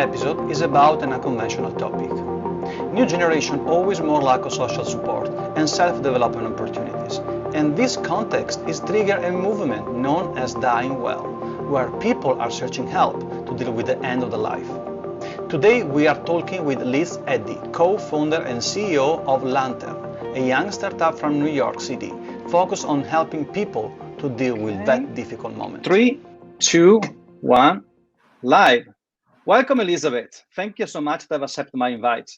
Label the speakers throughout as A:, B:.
A: episode is about an unconventional topic. New generation always more lack of social support and self-development opportunities. And this context is trigger a movement known as dying well, where people are searching help to deal with the end of the life. Today we are talking with Liz Eddy, co-founder and CEO of Lantern, a young startup from New York City, focused on helping people to deal with that difficult moment.
B: 3, 2, 1, live. Welcome, Elizabeth. Thank you so much to have accepted my invite.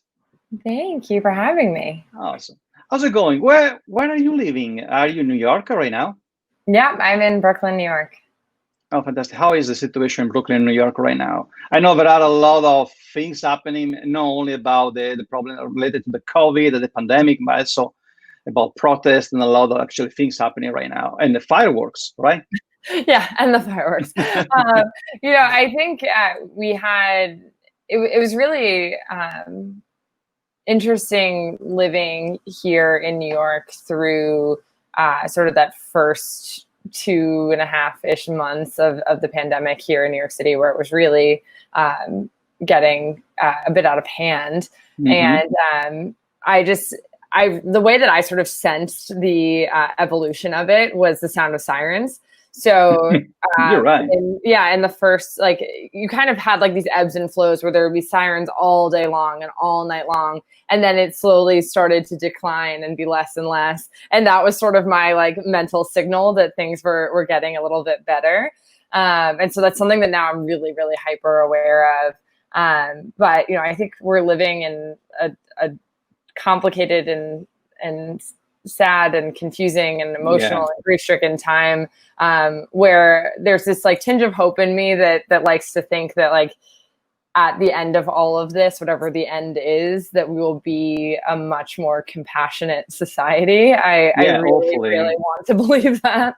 C: Thank you for having me.
B: Awesome. How's it going? Where are you living? Are you in New York right now?
C: Yeah, I'm in Brooklyn, New York.
B: Oh, fantastic. How is the situation in Brooklyn, New York right now? I know there are a lot of things happening, not only about the problem related to the COVID, the pandemic, but also about protests and a lot of actually things happening right now. And the fireworks, right?
C: Yeah, and the fireworks. I think it was really interesting living here in New York through sort of that first 2.5-ish months of the pandemic here in New York City, where it was really getting a bit out of hand. And the way that I sort of sensed the evolution of it was the sound of sirens. So
B: you're right.
C: In the first, you kind of had these ebbs and flows where there would be sirens all day long and all night long. And then it slowly started to decline and be less and less. And that was sort of my mental signal that things were getting a little bit better. And so that's something that now I'm really, really hyper aware of. But I think we're living in a complicated and sad and confusing and emotional and grief-stricken time, where there's this tinge of hope in me that likes to think that at the end of all of this, whatever the end is, that we will be a much more compassionate society. I really want to believe that.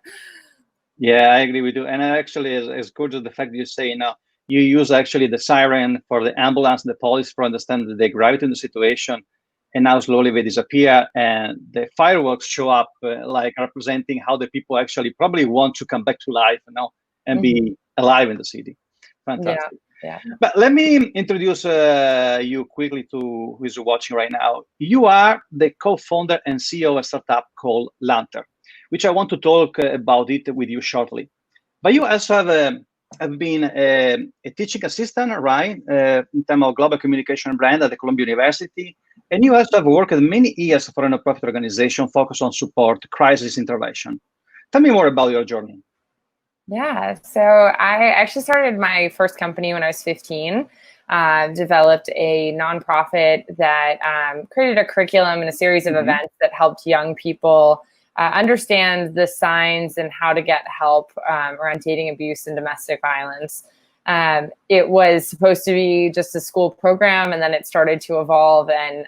B: Yeah, I agree with you. And actually, it's good to the fact that you say, you use actually the siren for the ambulance and the police for understanding the gravity in the situation. And now slowly they disappear, and the fireworks show up, representing how the people actually probably want to come back to life, and be alive in the city. Fantastic.
C: Yeah.
B: But let me introduce you quickly to who is watching right now. You are the co-founder and CEO of a startup called Lantern, which I want to talk about it with you shortly. But you also have been a teaching assistant, right, in terms of global communication brand at the Columbia University. And you also have worked many years for a nonprofit organization focused on support crisis intervention. Tell me more about your journey.
C: Yeah, so I actually started my first company when I was 15. Developed a nonprofit that created a curriculum and a series of events that helped young people understand the signs and how to get help around dating abuse and domestic violence. It was supposed to be just a school program, and then it started to evolve and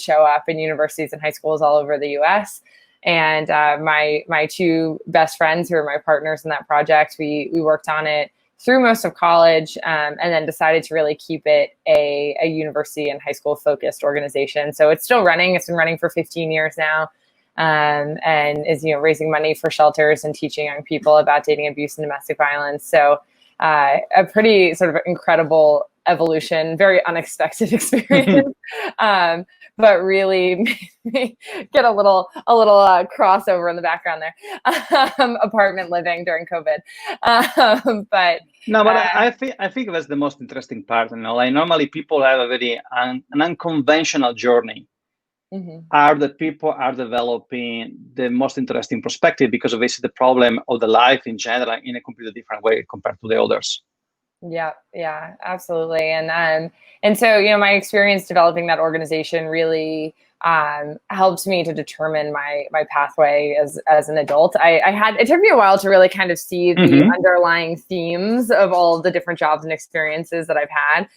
C: show up in universities and high schools all over the U.S. And my two best friends, who are my partners in that project, we worked on it through most of college, and then decided to really keep it a university and high school focused organization. So it's still running. It's been running for 15 years now. And is raising money for shelters and teaching young people about dating abuse and domestic violence. So a pretty sort of incredible evolution, very unexpected experience, but really made me get a little crossover in the background there. Apartment living during COVID,
B: I think that's the most interesting part. Normally people have a very an unconventional journey. Are the people are developing the most interesting perspective because of this the problem of the life in general in a completely different way compared to the others.
C: Yeah, absolutely. And so my experience developing that organization really helped me to determine my pathway as an adult. It took me a while to really kind of see the underlying themes of all of the different jobs and experiences that I've had,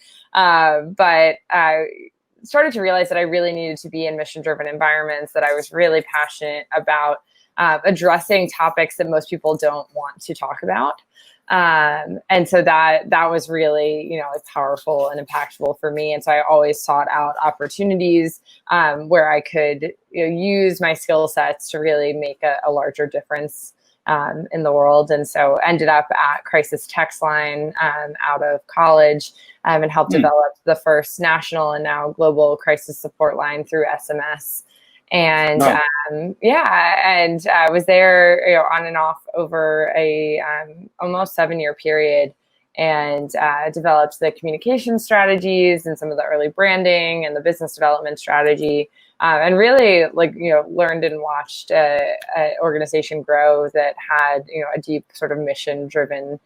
C: but I started to realize that I really needed to be in mission-driven environments, that I was really passionate about addressing topics that most people don't want to talk about. And so that was really, powerful and impactful for me. And so I always sought out opportunities where I could use my skill sets to really make a larger difference in the world. And so ended up at Crisis Text Line out of college and helped develop the first national and now global crisis support line through SMS. And I was there on and off over a almost 7-year period, and developed the communication strategies and some of the early branding and the business development strategy, and really learned and watched an organization grow that had a deep sort of mission driven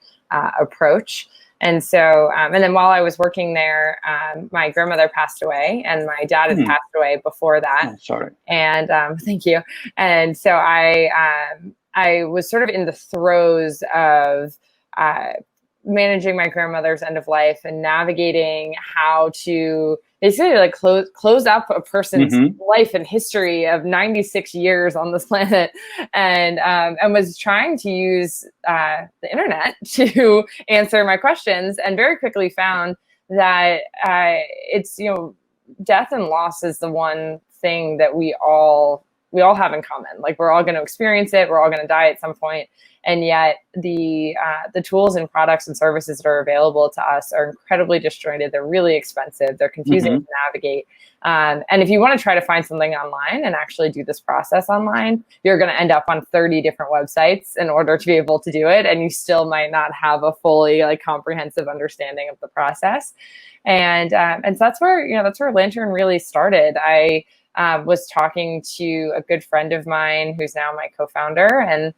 C: approach. And so, and then while I was working there, my grandmother passed away, and my dad had passed away before that.
B: Oh, sorry.
C: And thank you. And so I was sort of in the throes of managing my grandmother's end of life and navigating how to basically close up a person's life and history of 96 years on this planet, and was trying to use the internet to answer my questions, and very quickly found that it's death and loss is the one thing that we all have in common. Like, we're all going to experience it. We're all going to die at some point. And yet the tools and products and services that are available to us are incredibly disjointed. They're really expensive. They're confusing to navigate. And if you want to try to find something online and actually do this process online, you're going to end up on 30 different websites in order to be able to do it. And you still might not have a fully comprehensive understanding of the process. And so that's where Lantern really started. I was talking to a good friend of mine who's now my co-founder, and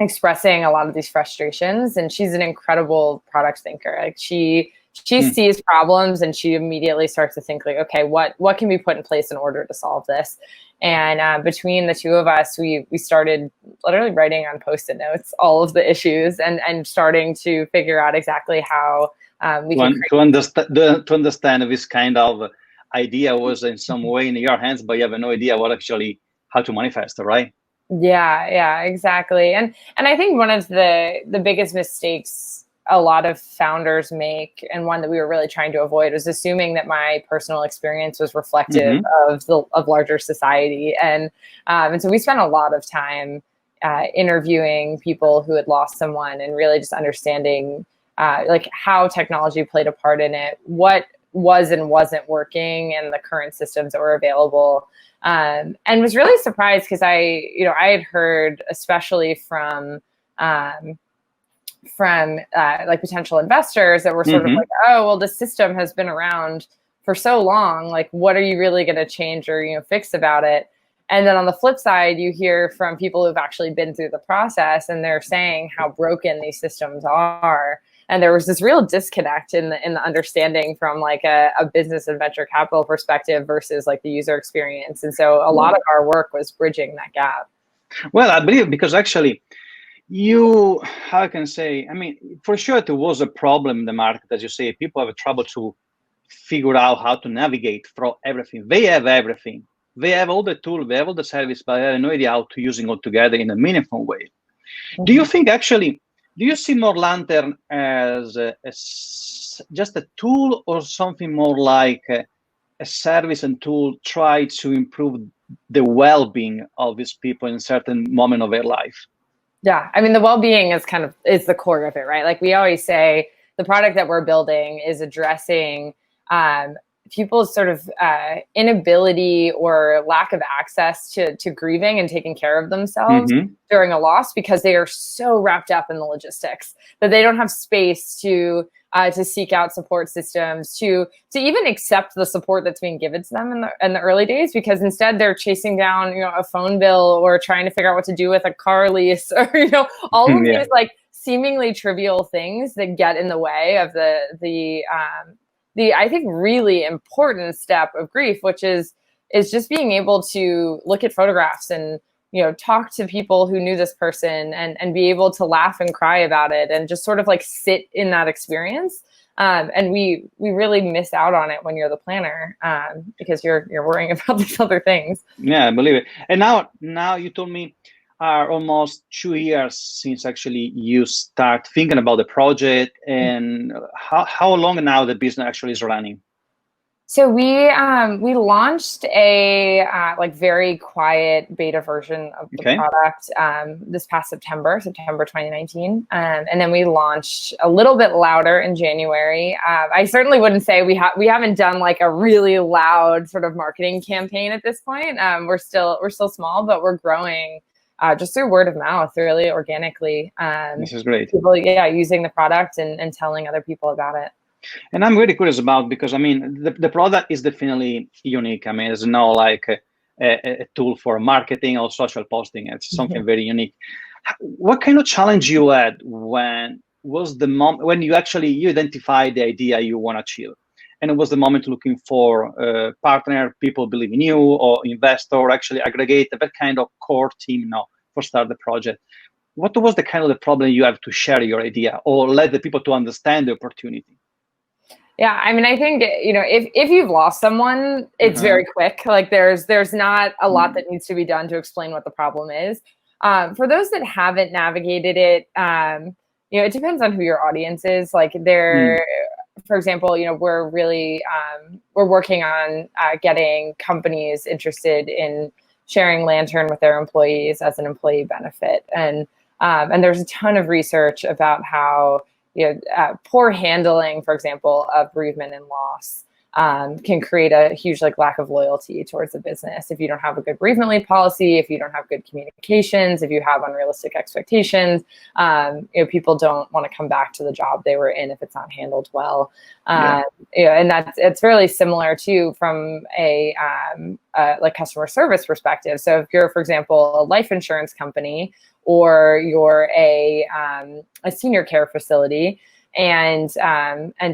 C: expressing a lot of these frustrations. And she's an incredible product thinker. Like, she sees problems and she immediately starts to think okay, what can be put in place in order to solve this? And between the two of us, we started literally writing on Post-it notes all of the issues and starting to figure out exactly how we can
B: to understand if this kind of idea was in some way in your hands, but you have no idea how to manifest it, right?
C: Yeah, exactly. And I think one of the biggest mistakes a lot of founders make, and one that we were really trying to avoid, was assuming that my personal experience was reflective of larger society. And so we spent a lot of time interviewing people who had lost someone, and really just understanding how technology played a part in it, what was and wasn't working, and the current systems that were available. And was really surprised because I had heard, especially from potential investors, that were sort of oh, well, the system has been around for so long. Like, what are you really going to change or fix about it? And then on the flip side, you hear from people who've actually been through the process, and they're saying how broken these systems are. And there was this real disconnect in the understanding from a business and venture capital perspective versus the user experience. And so a lot of our work was bridging that gap.
B: Well, I believe because actually for sure there was a problem in the market, as you say. People have trouble to figure out how to navigate through everything. They have everything. They have all the tools, they have all the service, but they have no idea how to using all together in a meaningful way. Do you think do you see more Lantern as just a tool, or something more like a service and tool try to improve the well-being of these people in a certain moment of their life?
C: Yeah, I mean, the well-being is the core of it, right? We always say the product that we're building is addressing people's sort of inability or lack of access to grieving and taking care of themselves during a loss, because they are so wrapped up in the logistics that they don't have space to seek out support systems, to even accept the support that's being given to them in the early days, because instead they're chasing down a phone bill, or trying to figure out what to do with a car lease, or all of these seemingly trivial things that get in the way of the I think really important step of grief, which is just being able to look at photographs and talk to people who knew this person, and be able to laugh and cry about it, and just sort of sit in that experience. And we really miss out on it when you're the planner, because you're worrying about these other things.
B: Yeah, I believe it. And now you told me are almost 2 years since actually you start thinking about the project, and how long now the business actually is running?
C: So we launched a like very quiet beta version of the product this past September 2019, and then we launched a little bit louder in January. I certainly wouldn't say we haven't done like a really loud sort of marketing campaign at this point. We're still small, but we're growing just through word of mouth, really organically.
B: This is great.
C: People, using the product and telling other people about it.
B: And I'm really curious about, because I mean, the product is definitely unique. I mean, there's no like a tool for marketing or social posting. It's something very unique. What kind of challenge you had when was the moment when you identified the idea you want to achieve? And it was the moment looking for partner, people believe in you, or investor, or actually aggregate that kind of core team now for start the project. What was the kind of the problem you have to share your idea or let the people to understand the opportunity?
C: Yeah, I mean, I think, if you've lost someone, it's very quick. Like there's not a lot that needs to be done to explain what the problem is. For those that haven't navigated it, it depends on who your audience is. Like for example, we're really, we're working on getting companies interested in sharing Lantern with their employees as an employee benefit. And there's a ton of research about how poor handling, for example, of bereavement and loss can create a huge lack of loyalty towards the business. If you don't have a good bereavement leave policy, if you don't have good communications, if you have unrealistic expectations, people don't want to come back to the job they were in if it's not handled well. And it's really similar too from a customer service perspective. So if you're, for example, a life insurance company, or you're a senior care facility, and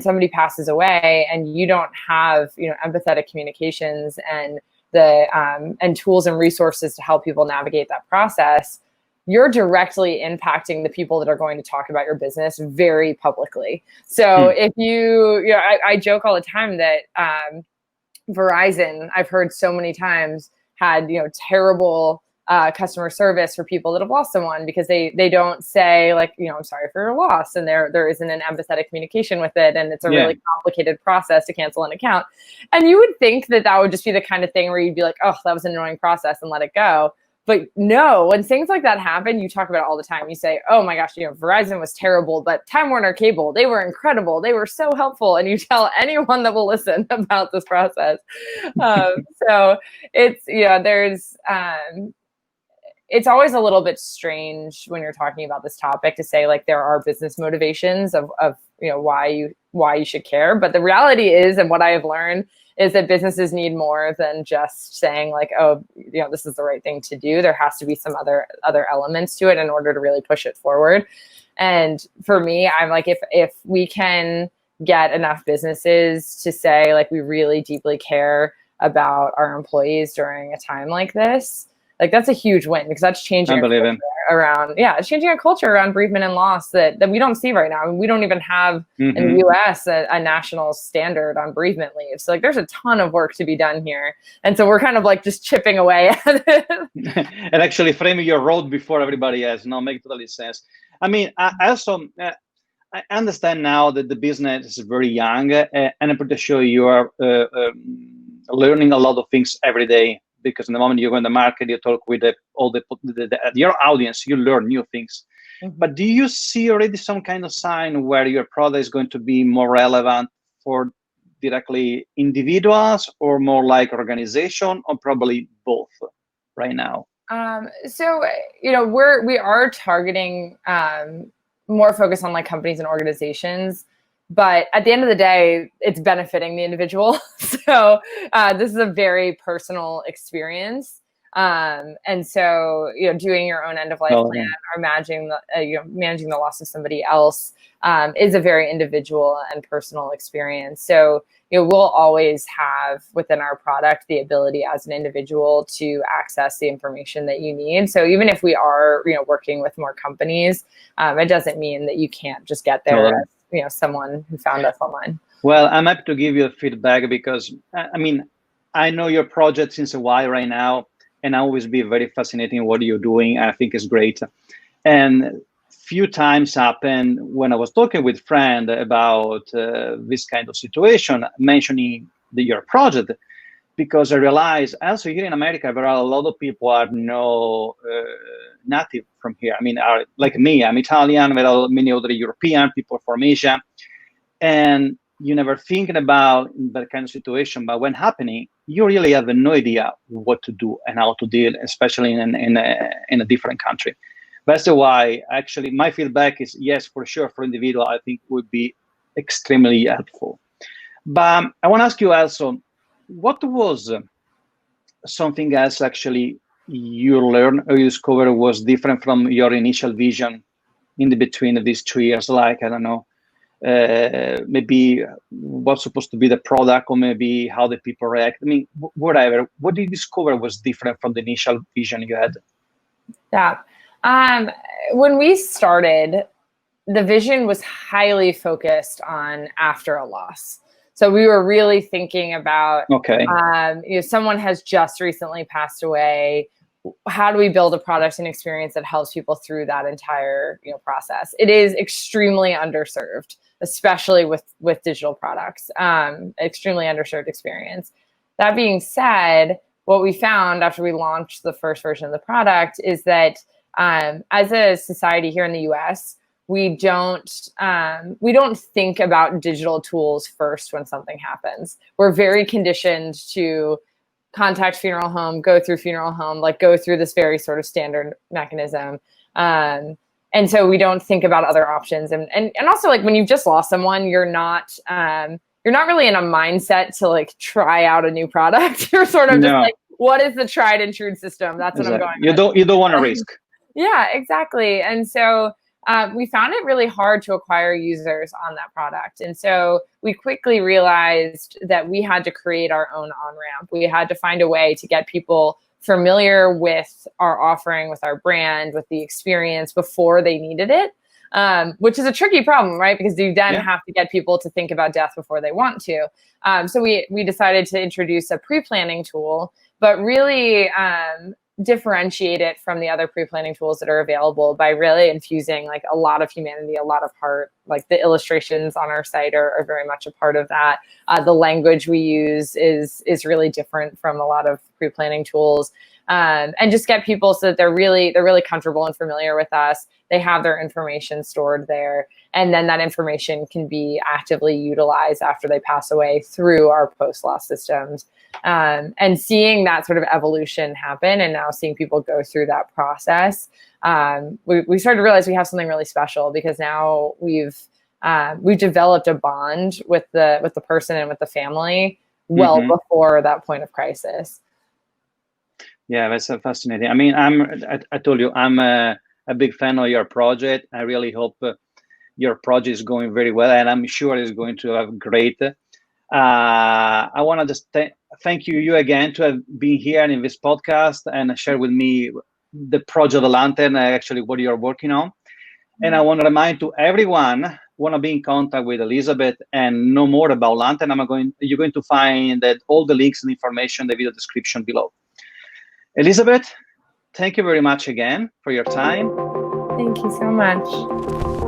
C: somebody passes away, and you don't have empathetic communications and and tools and resources to help people navigate that process, you're directly impacting the people that are going to talk about your business very publicly. So if I joke all the time that Verizon, I've heard so many times, had terrible customer service for people that have lost someone, because they don't say I'm sorry for your loss, and there isn't an empathetic communication with it, and it's a really complicated process to cancel an account. And you would think that would just be the kind of thing where you'd be like, oh, that was an annoying process, and let it go. But no, when things like that happen, you talk about it all the time. You say, oh my gosh, Verizon was terrible, but Time Warner Cable, they were incredible. They were so helpful. And you tell anyone that will listen about this process. So it's, it's always a little bit strange when you're talking about this topic to say there are business motivations of why you should care. But the reality is, and what I have learned, is that businesses need more than just saying this is the right thing to do. There has to be some other elements to it in order to really push it forward. And for me, I'm if we can get enough businesses to say we really deeply care about our employees during a time like this, that's a huge win, because that's changing it's changing a culture around bereavement and loss that we don't see right now. I mean, we don't even have in the US a national standard on bereavement leave. So there's a ton of work to be done here. And so we're kind of just chipping away at it.
B: And actually framing your road before everybody else makes totally sense. I mean, I understand now that the business is very young, and I'm pretty sure you are learning a lot of things every day. Because in the moment you go in the market, you talk with your audience, you learn new things. But do you see already some kind of sign where your product is going to be more relevant for directly individuals, or more like organization, or probably both right now?
C: So we are targeting more focus on companies and organizations. But at the end of the day, it's benefiting the individual. So this is a very personal experience. And so, doing your own end of life plan or managing the loss of somebody else is a very individual and personal experience. So, we'll always have within our product the ability as an individual to access the information that you need. So even if we are, working with more companies, it doesn't mean that you can't just get there as, someone who found us online.
B: Well, I'm happy to give you feedback, because I mean, I know your project since a while right now, and I always be very fascinating what you're doing. I think it's great. And few times happened when I was talking with friend about this kind of situation, mentioning your project, because I realized also here in America, there are a lot of people are no native from here. I mean, are like me, I'm Italian, there are many other European people from Asia. And you never thinking about that kind of situation, but when happening, you really have no idea what to do and how to deal, especially in a different country. That's why actually my feedback is yes, for sure, for individual, I think would be extremely helpful. But I want to ask you also, what was something else actually you learned or you discovered was different from your initial vision in the between of these 2 years? Like, I don't know, maybe what's supposed to be the product, or maybe how the people react. I mean, whatever. What did you discover was different from the initial vision you had?
C: Yeah. When we started, the vision was highly focused on after a loss. So we were really thinking about, someone has just recently passed away. How do we build a product and experience that helps people through that entire process? It is extremely underserved, especially with digital products. Extremely underserved experience. That being said, what we found after we launched the first version of the product is that as a society here in the US, we don't think about digital tools first when something happens. We're very conditioned to contact funeral home, go through funeral home, like go through this very sort of standard mechanism. And so we don't think about other options. And also, like, when you've just lost someone, you're not really in a mindset to like try out a new product. You're sort of just like, what is the tried and true system? That's what I'm going with.
B: You don't want to risk.
C: Yeah, exactly. And so we found it really hard to acquire users on that product. And so we quickly realized that we had to create our own on-ramp. We had to find a way to get people familiar with our offering, with our brand, with the experience before they needed it, which is a tricky problem, right? Because you then have to get people to think about death before they want to. So we decided to introduce a pre-planning tool, but really differentiate it from the other pre-planning tools that are available by really infusing like a lot of humanity, a lot of heart. Like the illustrations on our site are very much a part of that. The language we use is really different from a lot of pre-planning tools, and just get people so that they're really comfortable and familiar with us. They have their information stored there, and then that information can be actively utilized after they pass away through our post-loss systems. And seeing that sort of evolution happen, and now seeing people go through that process, we started to realize we have something really special, because now we've developed a bond with the person and with the family well before that point of crisis.
B: Yeah, that's fascinating. I mean, I told you, I'm a big fan of your project. I really hope your project is going very well, and I'm sure it's going to have great. I want to just thank you again to have been here in this podcast and share with me the project of Lantern, actually what you're working on. And I want to remind to everyone, want to be in contact with Elizabeth and know more about Lantern, you're going to find that all the links and information in the video description below. Elizabeth, thank you very much again for your time.
C: Thank you so much.